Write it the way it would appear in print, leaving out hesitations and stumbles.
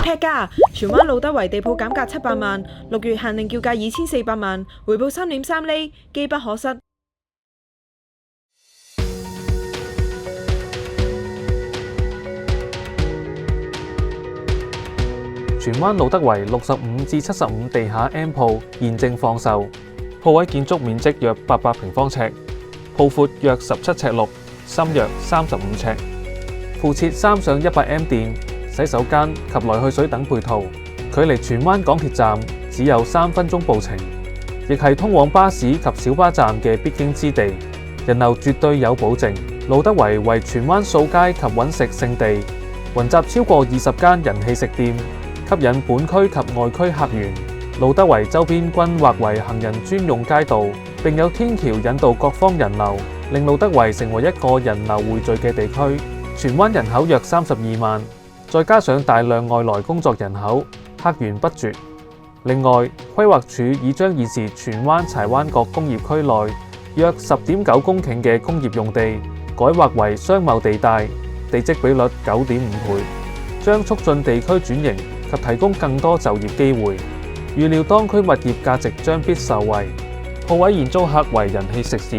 劈價！荃灣路德圍地鋪減價700萬，6月限定叫價2400萬，回報3.3厘，機不可失。荃灣路德圍65至75地下 M 鋪現正放售，鋪位建築面積約800平方尺，鋪闊約17尺6，深約35尺，附設3上100M 電、洗手間及來去水等配套，距離荃灣港鐵站只有3分鐘步程，亦係通往巴士及小巴站嘅必經之地，人流絕對有保證。路德圍為荃灣掃街及揾食勝地，雲集超過20間人氣食店，吸引本區及外區客源。路德圍周邊均劃為行人專用街道，並有天橋引導各方人流，令路德圍成為一個人流匯聚嘅地區。荃灣人口約32萬，再加上大量外來工作人口，客源不絕。另外，規劃署已將現時荃灣柴灣角工業區內約10.9公頃嘅工業用地改劃為商貿地帶，地積比率9.5倍，將促進地區轉型及提供更多就業機會。預料當區物業價值將必受惠，鋪位現租客為人氣食肆。